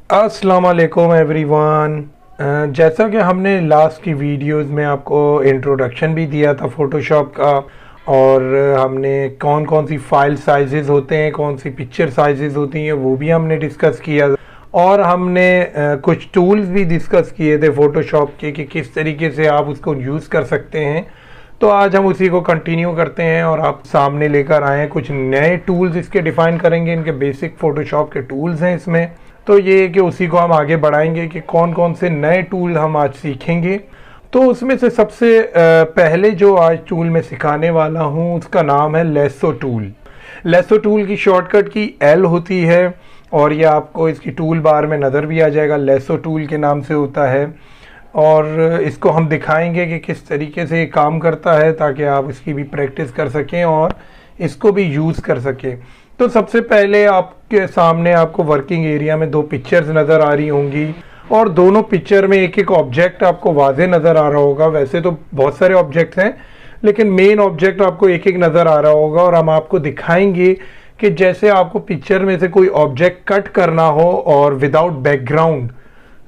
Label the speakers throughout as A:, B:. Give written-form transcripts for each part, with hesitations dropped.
A: अस्सलाम वालेकुम एवरीवन। जैसा कि हमने लास्ट की वीडियोस में आपको इंट्रोडक्शन भी दिया था फ़ोटोशॉप का, और हमने कौन कौन सी फ़ाइल साइज़ेस होते हैं, कौन सी पिक्चर साइज़ेस होती हैं, वो भी हमने डिस्कस किया। और हमने कुछ टूल्स भी डिस्कस किए थे फ़ोटोशॉप के कि किस तरीके से आप उसको यूज़ कर सकते हैं। तो आज हम उसी को कंटिन्यू करते हैं और आप सामने लेकर आए हैं कुछ नए टूल्स, इसके डिफ़ाइन करेंगे। इनके बेसिक फ़ोटोशॉप के टूल्स हैं इसमें, तो ये कि उसी को हम आगे बढ़ाएंगे कि कौन कौन से नए टूल हम आज सीखेंगे। तो उसमें से सबसे पहले जो आज टूल मैं सिखाने वाला हूँ उसका नाम है लेसो टूल। लेसो टूल की शॉर्टकट की एल होती है और ये आपको इसकी टूल बार में नज़र भी आ जाएगा। लेसो टूल के नाम से होता है और इसको हम दिखाएंगे कि किस तरीके से ये काम करता है ताकि आप इसकी भी प्रैक्टिस कर सकें और इसको भी यूज़ कर सकें। तो सबसे पहले आपके सामने आपको वर्किंग एरिया में दो पिक्चर्स नज़र आ रही होंगी और दोनों पिक्चर में एक एक ऑब्जेक्ट आपको वाज़े नज़र आ रहा होगा। वैसे तो बहुत सारे ऑब्जेक्ट्स हैं लेकिन मेन ऑब्जेक्ट आपको एक एक नज़र आ रहा होगा और हम आपको दिखाएंगे कि जैसे आपको पिक्चर में से कोई ऑब्जेक्ट कट करना हो और विदाउट बैकग्राउंड,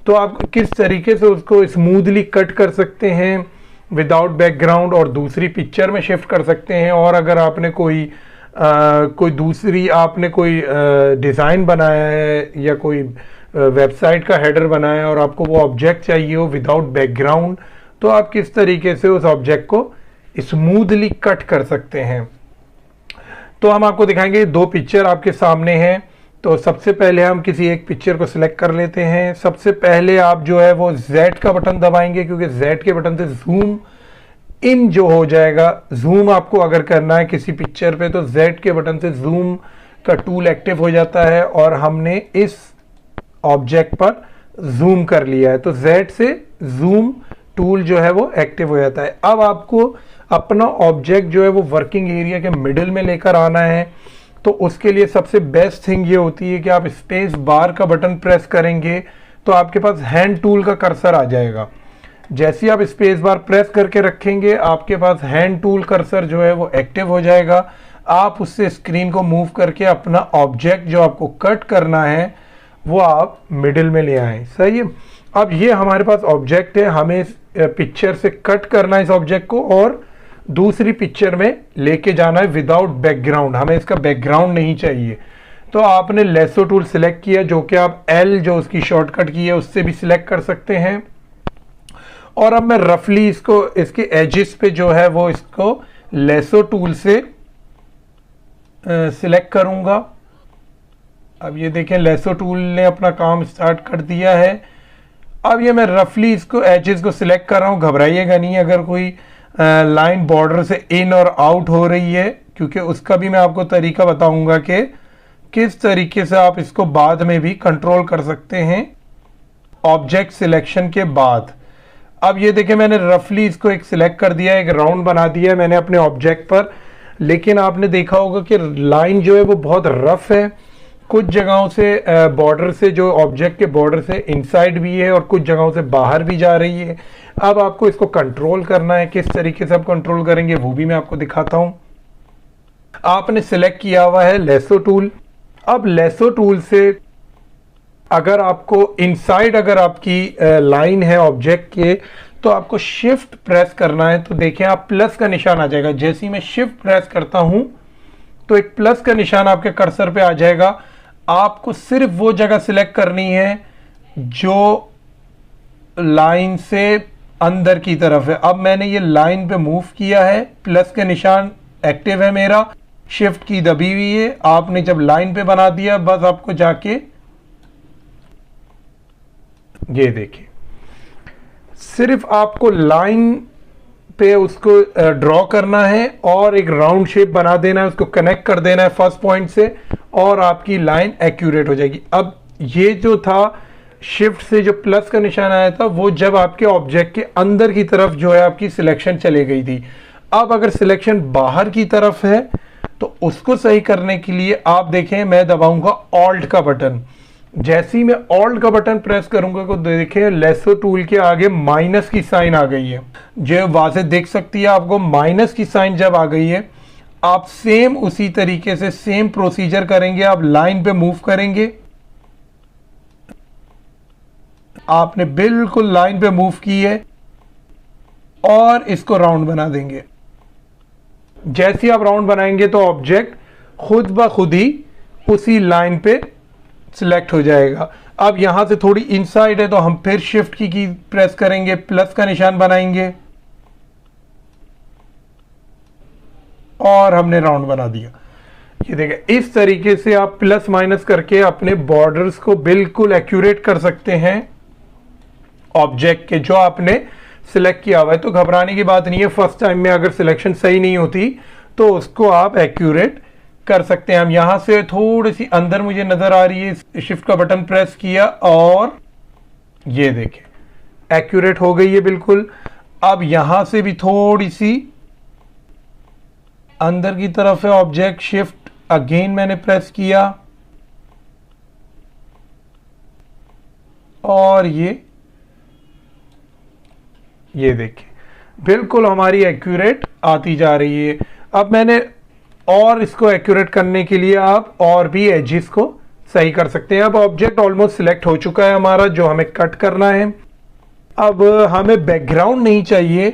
A: तो आप किस तरीके से उसको स्मूथली कट कर सकते हैं विदाउट बैकग्राउंड और दूसरी पिक्चर में शिफ्ट कर सकते हैं। और अगर आपने कोई कोई डिज़ाइन बनाया है या कोई वेबसाइट का हेडर बनाया है और आपको वो ऑब्जेक्ट चाहिए हो विदाउट बैकग्राउंड, तो आप किस तरीके से उस ऑब्जेक्ट को स्मूथली कट कर सकते हैं। तो हम आपको दिखाएंगे। दो पिक्चर आपके सामने हैं, तो सबसे पहले हम किसी एक पिक्चर को सिलेक्ट कर लेते हैं। सबसे पहले आप जो है वो Z का बटन दबाएंगे क्योंकि Z के बटन से जूम इन जो हो जाएगा। जूम आपको अगर करना है किसी पिक्चर पे तो Z के बटन से जूम का टूल एक्टिव हो जाता है और हमने इस ऑब्जेक्ट पर जूम कर लिया है तो Z से जूम टूल जो है वो एक्टिव हो जाता है। अब आपको अपना ऑब्जेक्ट जो है वो वर्किंग एरिया के मिडिल में लेकर आना है, तो उसके लिए सबसे बेस्ट थिंग ये होती है कि आप स्पेस बार का बटन प्रेस करेंगे तो आपके पास हैंड टूल का कर्सर आ जाएगा। जैसे ही आप स्पेस बार प्रेस करके रखेंगे आपके पास हैंड टूल कर्सर जो है वो एक्टिव हो जाएगा। आप उससे स्क्रीन को मूव करके अपना ऑब्जेक्ट जो आपको कट करना है वो आप मिडिल में ले आए। सही है। अब ये हमारे पास ऑब्जेक्ट है, हमें इस पिक्चर से कट करना है इस ऑब्जेक्ट को और दूसरी पिक्चर में लेके जाना है विदाउट बैकग्राउंड। हमें इसका बैकग्राउंड नहीं चाहिए। तो आपने लेसो टूल सिलेक्ट किया जो कि आप एल जो उसकी शॉर्टकट की है उससे भी सिलेक्ट कर सकते हैं। और अब मैं रफली इसको इसके एजेस पे जो है वो इसको लेसो टूल से सिलेक्ट करूंगा। अब ये देखें लेसो टूल ने अपना काम स्टार्ट कर दिया है। अब ये मैं रफली इसको एजेस को सिलेक्ट कर रहा हूँ। घबराइएगा नहीं अगर कोई लाइन बॉर्डर से इन और आउट हो रही है, क्योंकि उसका भी मैं आपको तरीका बताऊंगा कि किस तरीके से आप इसको बाद में भी कंट्रोल कर सकते हैं ऑब्जेक्ट सिलेक्शन के बाद। अब ये देखें मैंने रफली इसको एक सिलेक्ट कर दिया, एक राउंड बना दिया है मैंने अपने ऑब्जेक्ट पर। लेकिन आपने देखा होगा कि लाइन जो है वो बहुत रफ है। कुछ जगहों से बॉर्डर से जो ऑब्जेक्ट के बॉर्डर से इनसाइड भी है और कुछ जगहों से बाहर भी जा रही है। अब आपको इसको कंट्रोल करना है, किस तरीके से आप कंट्रोल करेंगे वो भी मैं आपको दिखाता हूं। आपने सिलेक्ट किया हुआ है लेसो टूल। अब लेसो टूल से अगर आपको इनसाइड अगर आपकी लाइन है ऑब्जेक्ट के तो आपको शिफ्ट प्रेस करना है। तो देखें आप प्लस का निशान आ जाएगा। जैसे ही मैं शिफ्ट प्रेस करता हूं तो एक प्लस का निशान आपके कर्सर पे आ जाएगा। आपको सिर्फ वो जगह सिलेक्ट करनी है जो लाइन से अंदर की तरफ है। अब मैंने ये लाइन पे मूव किया है, प्लस का निशान एक्टिव है मेरा, शिफ्ट की दबी हुई है। आपने जब लाइन पे बना दिया बस आपको जाके ये देखिए सिर्फ आपको लाइन पे उसको ड्रॉ करना है और एक राउंड शेप बना देना है, उसको कनेक्ट कर देना है फर्स्ट पॉइंट से और आपकी लाइन एक्यूरेट हो जाएगी। अब ये जो था शिफ्ट से जो प्लस का निशान आया था वो जब आपके ऑब्जेक्ट के अंदर की तरफ जो है आपकी सिलेक्शन चली गई थी। अब अगर सिलेक्शन बाहर की तरफ है तो उसको सही करने के लिए आप देखें मैं दबाऊंगा ऑल्ट का बटन। जैसे ही मैं ऑल्ट का बटन प्रेस करूंगा तो देखें लेसो टूल के आगे माइनस की साइन आ गई है, जो वाज़ेह दिख सकती है आपको। माइनस की साइन जब आ गई है आप सेम उसी तरीके से सेम प्रोसीजर करेंगे। आप लाइन पे मूव करेंगे आपने बिल्कुल लाइन पे मूव की है और इसको राउंड बना देंगे। जैसे ही आप राउंड बनाएंगे तो ऑब्जेक्ट खुद ब खुद ही उसी लाइन पे सिलेक्ट हो जाएगा। अब यहां से थोड़ी इनसाइड है तो हम फिर शिफ्ट की प्रेस करेंगे, प्लस का निशान बनाएंगे और हमने राउंड बना दिया। ये देखिए, इस तरीके से आप प्लस माइनस करके अपने बॉर्डर्स को बिल्कुल एक्यूरेट कर सकते हैं ऑब्जेक्ट के जो आपने सिलेक्ट किया हुआ है। तो घबराने की बात नहीं है, फर्स्ट टाइम में अगर सिलेक्शन सही नहीं होती तो उसको आप एक्यूरेट कर सकते हैं। हम यहां से थोड़ी सी अंदर मुझे नजर आ रही है, शिफ्ट का बटन प्रेस किया और ये देखिए एक्यूरेट हो गई है बिल्कुल। अब यहां से भी थोड़ी सी अंदर की तरफ है ऑब्जेक्ट, शिफ्ट अगेन मैंने प्रेस किया और ये देखिए बिल्कुल हमारी एक्यूरेट आती जा रही है। अब मैंने और इसको एक्यूरेट करने के लिए आप और भी एजेस को सही कर सकते हैं। अब ऑब्जेक्ट ऑलमोस्ट सिलेक्ट हो चुका है हमारा, जो हमें कट करना है। अब हमें बैकग्राउंड नहीं चाहिए,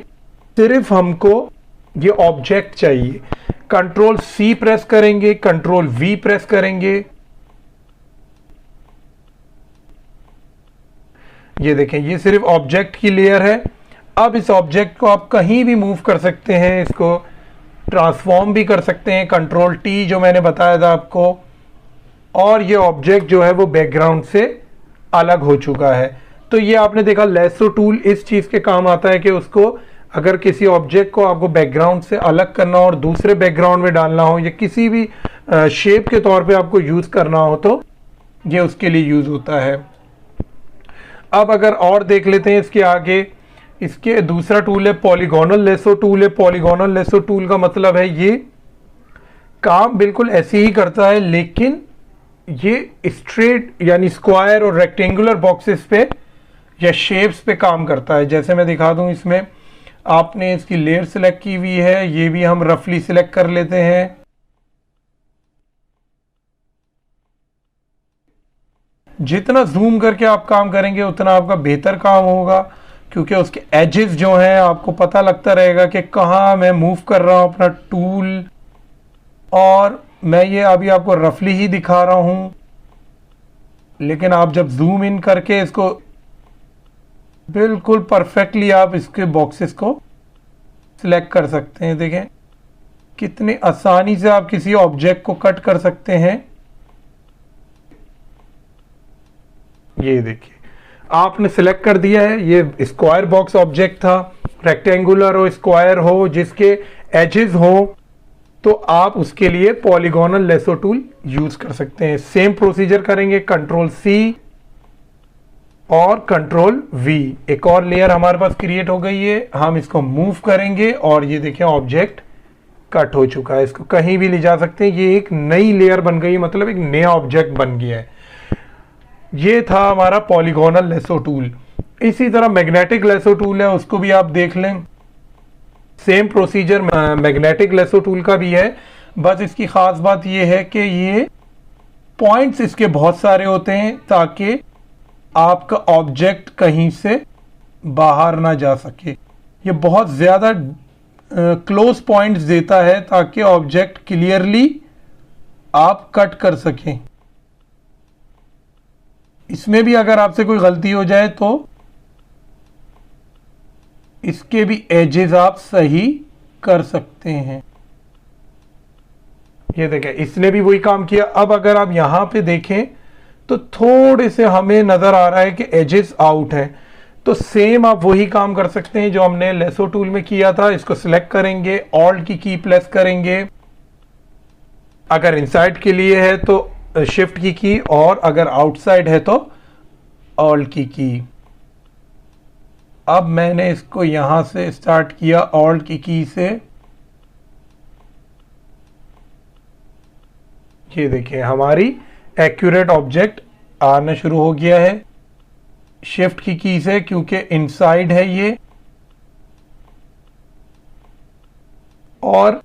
A: सिर्फ हमको ये ऑब्जेक्ट चाहिए। कंट्रोल सी प्रेस करेंगे, कंट्रोल वी प्रेस करेंगे, ये देखें ये सिर्फ ऑब्जेक्ट की लेयर है। अब इस ऑब्जेक्ट को आप कहीं भी मूव कर सकते हैं, इसको ट्रांसफॉर्म भी कर सकते हैं, कंट्रोल टी जो मैंने बताया था आपको, और ये ऑब्जेक्ट जो है वो बैकग्राउंड से अलग हो चुका है। तो ये आपने देखा लेसो टूल इस चीज के काम आता है कि उसको अगर किसी ऑब्जेक्ट को आपको बैकग्राउंड से अलग करना हो और दूसरे बैकग्राउंड में डालना हो या किसी भी शेप के तौर पे आपको यूज करना हो तो ये उसके लिए यूज होता है। अब अगर और देख लेते हैं इसके आगे, इसके दूसरा टूल है पॉलीगोनल लेसो टूल है। पॉलीगोनल लेसो टूल का मतलब है ये काम बिल्कुल ऐसे ही करता है, लेकिन ये स्ट्रेट यानी स्क्वायर और रेक्टेंगुलर बॉक्सेस पे या शेप्स पे काम करता है। जैसे मैं दिखा दूं, इसमें आपने इसकी लेयर सिलेक्ट की हुई है, ये भी हम रफली सिलेक्ट कर लेते हैं। जितना जूम करके आप काम करेंगे उतना आपका बेहतर काम होगा, क्योंकि उसके एजेस जो हैं आपको पता लगता रहेगा कि कहाँ मैं मूव कर रहा हूं अपना टूल। और मैं ये अभी आपको रफली ही दिखा रहा हूं, लेकिन आप जब जूम इन करके इसको बिल्कुल परफेक्टली आप इसके बॉक्सेस को सिलेक्ट कर सकते हैं। देखें कितनी आसानी से आप किसी ऑब्जेक्ट को कट कर सकते हैं। ये देखिए आपने सिलेक्ट कर दिया है, ये स्क्वायर बॉक्स ऑब्जेक्ट था, रेक्टेंगुलर हो स्क्वायर हो जिसके एजेस हो तो आप उसके लिए पॉलीगोनल लेसो टूल यूज कर सकते हैं। सेम प्रोसीजर करेंगे, कंट्रोल सी और कंट्रोल वी। एक और लेयर हमारे पास क्रिएट हो गई है, हम इसको मूव करेंगे और ये देखें ऑब्जेक्ट कट हो चुका है। इसको कहीं भी ले जा सकते हैं, ये एक नई लेयर बन गई, मतलब एक नया ऑब्जेक्ट बन गया है। ये था हमारा पॉलीगोनल लेसो टूल। इसी तरह मैग्नेटिक लेसो टूल है, उसको भी आप देख लें। Same procedure magnetic lasso tool का भी है, बस इसकी खास बात यह है कि ये पॉइंट्स इसके बहुत सारे होते हैं ताकि आपका ऑब्जेक्ट कहीं से बाहर ना जा सके। ये बहुत ज्यादा क्लोज पॉइंट्स देता है ताकि ऑब्जेक्ट क्लियरली आप कट कर सकें। इसमें भी अगर आपसे कोई गलती हो जाए तो इसके भी एजेस आप सही कर सकते हैं। ये देखें इसने भी वही काम किया। अब अगर आप यहां पे देखें तो थोड़े से हमें नजर आ रहा है कि एजेस आउट है, तो सेम आप वही काम कर सकते हैं जो हमने लेसो टूल में किया था। इसको सिलेक्ट करेंगे, ऑल्ट की प्रेस करेंगे, अगर इनसाइड के लिए है तो शिफ्ट की और अगर आउटसाइड है तो ऑल्ट की। अब मैंने इसको यहां से स्टार्ट किया ऑल्ट की से, ये देखिए हमारी एक्यूरेट ऑब्जेक्ट आना शुरू हो गया है। शिफ्ट की से, क्योंकि इनसाइड है ये, और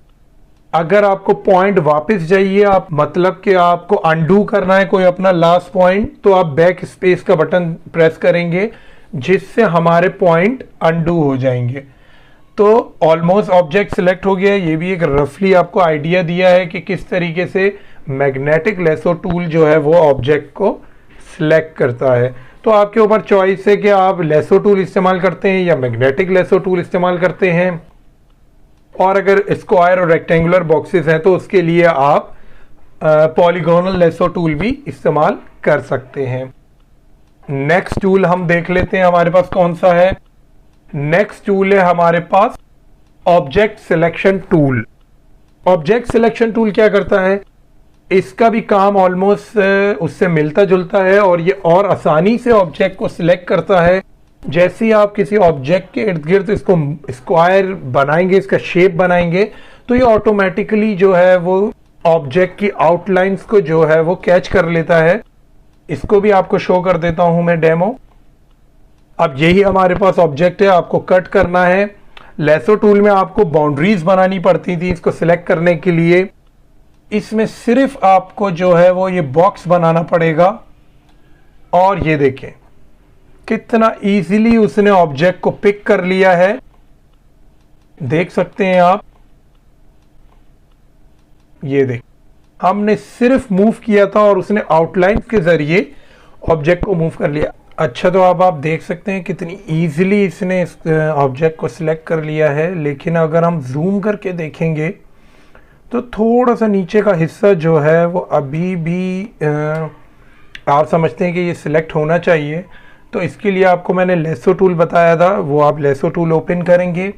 A: अगर आपको पॉइंट वापस चाहिए, आप मतलब कि आपको अंडू करना है कोई अपना लास्ट पॉइंट, तो आप बैक स्पेस का बटन प्रेस करेंगे जिससे हमारे पॉइंट अंडू हो जाएंगे। तो ऑलमोस्ट ऑब्जेक्ट सिलेक्ट हो गया है। ये भी एक रफली आपको आइडिया दिया है कि किस तरीके से मैग्नेटिक लेसो टूल जो है वो ऑब्जेक्ट को सिलेक्ट करता है। तो आपके ऊपर चॉइस है कि आप लेसो टूल इस्तेमाल करते हैं या मैग्नेटिक लेसो टूल इस्तेमाल करते हैं। और अगर स्क्वायर और रेक्टेंगुलर बॉक्सेस हैं तो उसके लिए आप पॉलीगोनल लेसो टूल भी इस्तेमाल कर सकते हैं। नेक्स्ट टूल हम देख लेते हैं हमारे पास कौन सा है। नेक्स्ट टूल है हमारे पास object selection tool. Object selection tool क्या करता है, इसका भी काम ऑलमोस्ट उससे मिलता जुलता है और ये और आसानी से ऑब्जेक्ट को सिलेक्ट करता है। जैसे ही आप किसी ऑब्जेक्ट के इर्द गिर्द इसको स्क्वायर बनाएंगे, इसका शेप बनाएंगे, तो ये ऑटोमेटिकली जो है वो ऑब्जेक्ट की आउटलाइंस को जो है वो कैच कर लेता है। इसको भी आपको शो कर देता हूं मैं डेमो। अब यही हमारे पास ऑब्जेक्ट है, आपको कट करना है। लेसो टूल में आपको बाउंड्रीज बनानी पड़ती थी इसको सिलेक्ट करने के लिए। इसमें सिर्फ आपको जो है वो ये बॉक्स बनाना पड़ेगा और ये देखें कितना इजीली उसने ऑब्जेक्ट को पिक कर लिया है। देख सकते हैं आप, ये देख, हमने सिर्फ मूव किया था और उसने आउटलाइन के जरिए ऑब्जेक्ट को मूव कर लिया। अच्छा, तो अब आप देख सकते हैं कितनी इजीली इसने इस ऑब्जेक्ट को सिलेक्ट कर लिया है। लेकिन अगर हम जूम करके देखेंगे तो थोड़ा सा नीचे का हिस्सा जो है वो अभी भी आप समझते हैं कि ये सिलेक्ट होना चाहिए। तो इसके लिए आपको मैंने लेसो टूल बताया था, वो आप लेसो टूल ओपन करेंगे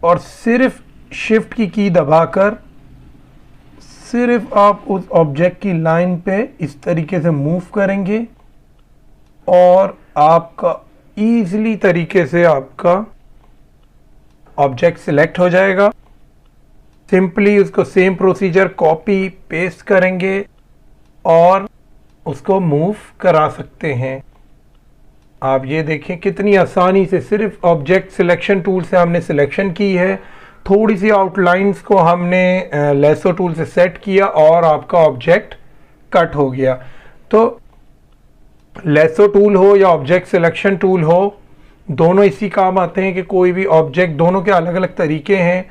A: और सिर्फ शिफ्ट की दबाकर सिर्फ आप उस ऑब्जेक्ट की लाइन पे इस तरीके से मूव करेंगे और आपका ईजिली तरीके से आपका ऑब्जेक्ट सिलेक्ट हो जाएगा। सिंपली उसको सेम प्रोसीजर कॉपी पेस्ट करेंगे और उसको मूव करा सकते हैं। आप ये देखें कितनी आसानी से सिर्फ ऑब्जेक्ट सिलेक्शन टूल से हमने सिलेक्शन की है। थोड़ी सी आउटलाइंस को हमने लेसो टूल से सेट किया और आपका ऑब्जेक्ट कट हो गया। तो लेसो टूल हो या ऑब्जेक्ट सिलेक्शन टूल हो, दोनों इसी काम आते हैं कि कोई भी ऑब्जेक्ट, दोनों के अलग अलग तरीके हैं।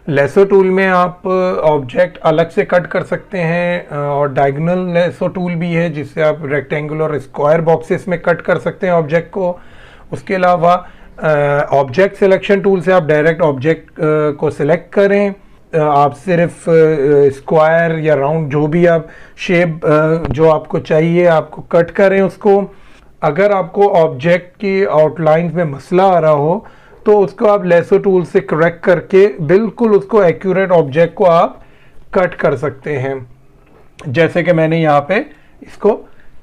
A: लेसो टूल में आप ऑब्जेक्ट अलग से कट कर सकते हैं और डायगोनल लेसो टूल भी है जिससे आप रेक्टेंगुलर और स्क्वायर बॉक्सेस में कट कर सकते हैं ऑब्जेक्ट को। उसके अलावा ऑब्जेक्ट सिलेक्शन टूल से आप डायरेक्ट ऑब्जेक्ट को सिलेक्ट करें। आप सिर्फ स्क्वायर या राउंड जो भी आप शेप जो आपको चाहिए आपको कट करें उसको। अगर आपको ऑब्जेक्ट की आउटलाइंस में मसला आ रहा हो तो उसको आप लेसो टूल से करेक्ट करके बिल्कुल उसको एक्यूरेट ऑब्जेक्ट को आप कट कर सकते हैं, जैसे कि मैंने यहाँ पे इसको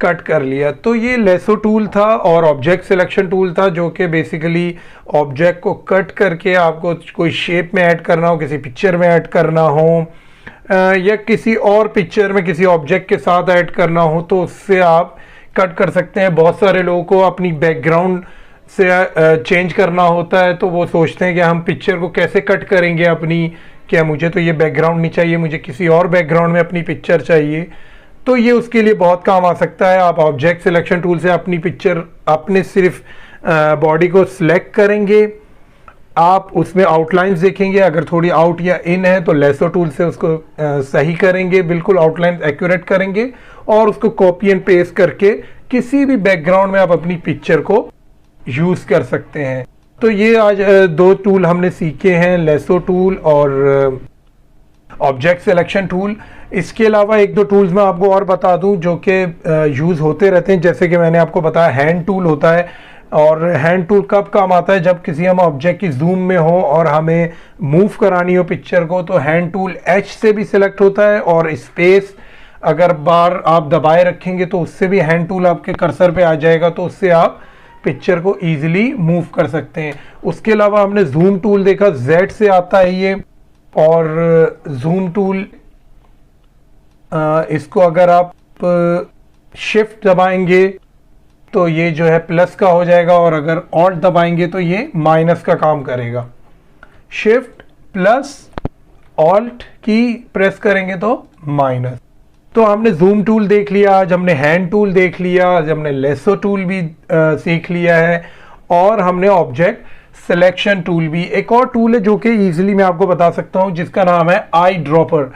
A: कट कर लिया। तो ये लेसो टूल था और ऑब्जेक्ट सिलेक्शन टूल था जो कि बेसिकली ऑब्जेक्ट को कट करके आपको कोई शेप में ऐड करना हो, किसी पिक्चर में ऐड करना हो या किसी और पिक्चर में किसी ऑब्जेक्ट के साथ ऐड करना हो तो उससे आप कट कर सकते हैं। बहुत सारे लोगों को अपनी बैकग्राउंड से चेंज करना होता है तो वो सोचते हैं कि हम पिक्चर को कैसे कट करेंगे अपनी, क्या मुझे तो ये बैकग्राउंड नहीं चाहिए, मुझे किसी और बैकग्राउंड में अपनी पिक्चर चाहिए। तो ये उसके लिए बहुत काम आ सकता है। आप ऑब्जेक्ट सिलेक्शन टूल से अपनी पिक्चर अपने सिर्फ बॉडी को सिलेक्ट करेंगे, आप उसमें आउटलाइंस देखेंगे, अगर थोड़ी आउट या इन है तो लेसो टूल से उसको सही करेंगे, बिल्कुल आउटलाइन एक्यूरेट करेंगे और उसको कॉपी एंड पेस्ट करके किसी भी बैकग्राउंड में आप अपनी पिक्चर को यूज कर सकते हैं। तो ये आज दो टूल हमने सीखे हैं, लेसो टूल और ऑब्जेक्ट सिलेक्शन टूल। इसके अलावा एक दो टूल्स मैं आपको और बता दूं जो कि यूज होते रहते हैं, जैसे कि मैंने आपको बताया हैंड टूल होता है। और हैंड टूल कब काम आता है, जब किसी हम ऑब्जेक्ट की जूम में हो और हमें मूव करानी हो पिक्चर को, तो हैंड टूल एच से भी सिलेक्ट होता है और स्पेस अगर बार आप दबाए रखेंगे तो उससे भी हैंड टूल आपके कर्सर पे आ जाएगा, तो उससे आप पिक्चर को इजीली मूव कर सकते हैं। उसके अलावा हमने जूम टूल देखा, जेड से आता है ये, और जूम टूल इसको अगर आप शिफ्ट दबाएंगे तो ये जो है प्लस का हो जाएगा और अगर ऑल्ट दबाएंगे तो ये माइनस का काम करेगा। शिफ्ट प्लस ऑल्ट की प्रेस करेंगे तो माइनस। तो हमने जूम टूल देख लिया, आज हमने हैंड टूल देख लिया, आज हमने लेसो टूल भी सीख लिया है, और हमने ऑब्जेक्ट सिलेक्शन टूल भी। एक और टूल है जो कि इजीली मैं आपको बता सकता हूं, जिसका नाम है eye dropper.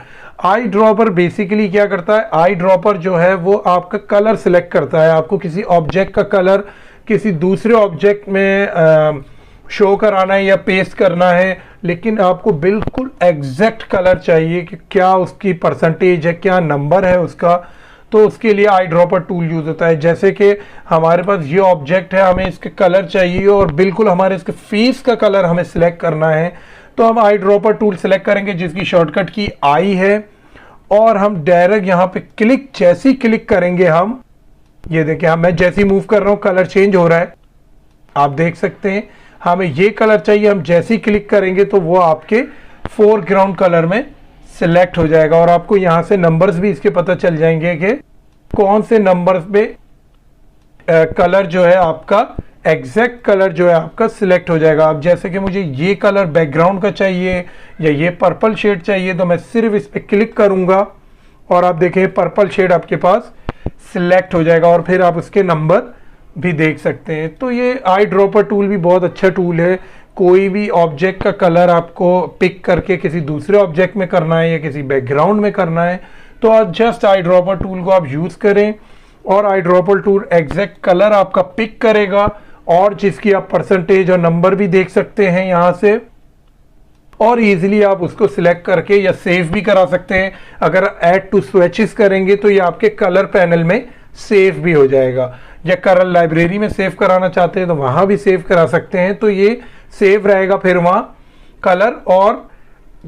A: Eye dropper basically क्या करता है, आई ड्रॉपर जो है वो आपका कलर सिलेक्ट करता है। आपको किसी ऑब्जेक्ट का कलर किसी दूसरे ऑब्जेक्ट में शो कराना है या पेस्ट करना है, लेकिन आपको बिल्कुल एग्जैक्ट कलर चाहिए कि क्या उसकी परसेंटेज है, क्या नंबर है उसका, तो उसके लिए आई ड्रॉपर टूल यूज होता है। जैसे कि हमारे पास ये ऑब्जेक्ट है, हमें इसके कलर चाहिए और बिल्कुल हमारे इसके फेस का कलर हमें सिलेक्ट करना है, तो हम आई ड्रॉपर टूल सेलेक्ट करेंगे जिसकी शॉर्टकट की आई है, और हम डायरेक्ट यहाँ पे क्लिक, जैसी क्लिक करेंगे हम, ये देखिए मैं जैसी मूव कर रहा हूँ कलर चेंज हो रहा है, आप देख सकते हैं। हमें ये कलर चाहिए, हम जैसे ही क्लिक करेंगे तो वो आपके फोरग्राउंड कलर में सिलेक्ट हो जाएगा, और आपको यहाँ से नंबर्स भी इसके पता चल जाएंगे कि कौन से नंबर्स पे कलर जो है आपका, एग्जैक्ट कलर जो है आपका सिलेक्ट हो जाएगा। अब जैसे कि मुझे ये कलर बैकग्राउंड का चाहिए या ये पर्पल शेड चाहिए, तो मैं सिर्फ इस पर क्लिक करूंगा और आप देखें पर्पल शेड आपके पास सिलेक्ट हो जाएगा, और फिर आप उसके नंबर भी देख सकते हैं। तो ये आई ड्रॉपर टूल भी बहुत अच्छा टूल है। कोई भी ऑब्जेक्ट का कलर आपको पिक करके किसी दूसरे ऑब्जेक्ट में करना है या किसी बैकग्राउंड में करना है, तो आप जस्ट आई ड्रॉपर टूल को आप यूज करें, और eye dropper tool exact colour आपका पिक करेगा, और जिसकी आप परसेंटेज और नंबर भी देख सकते हैं यहाँ से, और इजीली आप उसको सिलेक्ट करके या सेव भी करा सकते हैं। अगर ऐड टू स्विचेस करेंगे तो ये आपके कलर पैनल में सेव भी हो जाएगा, या कलर लाइब्रेरी में सेव कराना चाहते हैं तो वहां भी सेव करा सकते हैं, तो ये सेव रहेगा फिर वहां कलर। और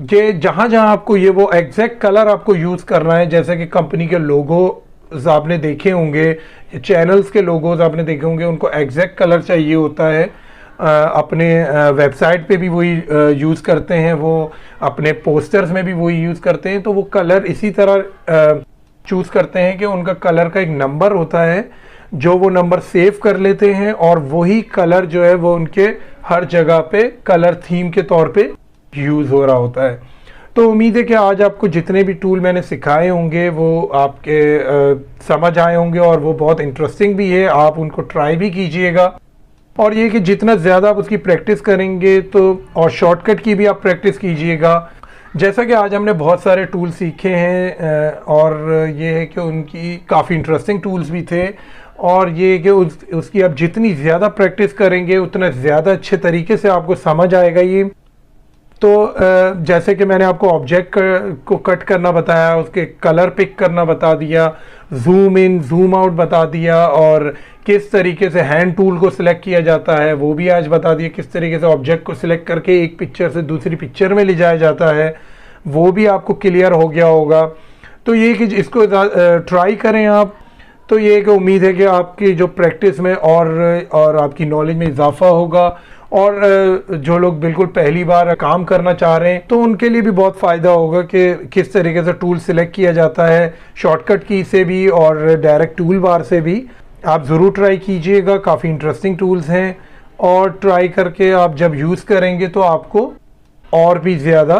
A: ये जहां जहां आपको ये वो एग्जैक्ट कलर आपको यूज करना है, जैसे कि कंपनी के लोगो आपने देखे होंगे, चैनल्स के लोगोज आपने देखे होंगे, उनको एग्जैक्ट कलर चाहिए होता है। अपने वेबसाइट पे भी वही यूज़ करते हैं, वो अपने पोस्टर्स में भी वही यूज़ करते हैं, तो वो कलर इसी तरह चूज़ करते हैं कि उनका कलर का एक नंबर होता है जो वो नंबर सेव कर लेते हैं, और वही कलर जो है वो उनके हर जगह पे कलर थीम के तौर पे यूज़ हो रहा होता है। तो उम्मीद है कि आज आपको जितने भी टूल मैंने सिखाए होंगे वो आपके समझ आए होंगे, और वो बहुत इंटरेस्टिंग भी है, आप उनको ट्राई भी कीजिएगा। और ये कि जितना ज़्यादा आप उसकी प्रैक्टिस करेंगे तो, और शॉर्टकट की भी आप प्रैक्टिस कीजिएगा। जैसा कि आज हमने बहुत सारे टूल सीखे हैं, और ये है कि उनकी काफ़ी इंटरेस्टिंग टूल्स भी थे, और ये कि उसकी आप जितनी ज़्यादा प्रैक्टिस करेंगे उतना ज़्यादा अच्छे तरीके से आपको समझ आएगा ये। तो जैसे कि मैंने आपको ऑब्जेक्ट को कट करना बताया, उसके कलर पिक करना बता दिया, जूम इन जूम आउट बता दिया, और किस तरीके से हैंड टूल को सिलेक्ट किया जाता है वो भी आज बता दिया, किस तरीके से ऑब्जेक्ट को सिलेक्ट करके एक पिक्चर से दूसरी पिक्चर में ले जाया जाता है, वो भी आपको क्लियर हो गया होगा। तो ये कि इसको ट्राई करें आप, तो ये कि उम्मीद है कि आपकी जो प्रैक्टिस में और आपकी नॉलेज में इजाफा होगा, और जो लोग बिल्कुल पहली बार काम करना चाह रहे हैं तो उनके लिए भी बहुत फ़ायदा होगा कि किस तरीके से टूल सिलेक्ट किया जाता है, शॉर्टकट की से भी और डायरेक्ट टूल बार से भी। आप ज़रूर ट्राई कीजिएगा, काफ़ी इंटरेस्टिंग टूल्स हैं, और ट्राई करके आप जब यूज़ करेंगे तो आपको और भी ज़्यादा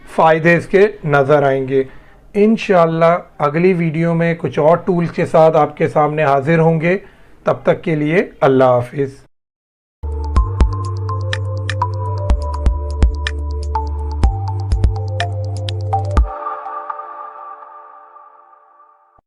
A: फ़ायदे इसके नज़र आएंगे। इंशाअल्लाह अगली वीडियो में कुछ और टूल्स के साथ आपके सामने हाजिर होंगे। तब तक के लिए अल्लाह हाफिज़।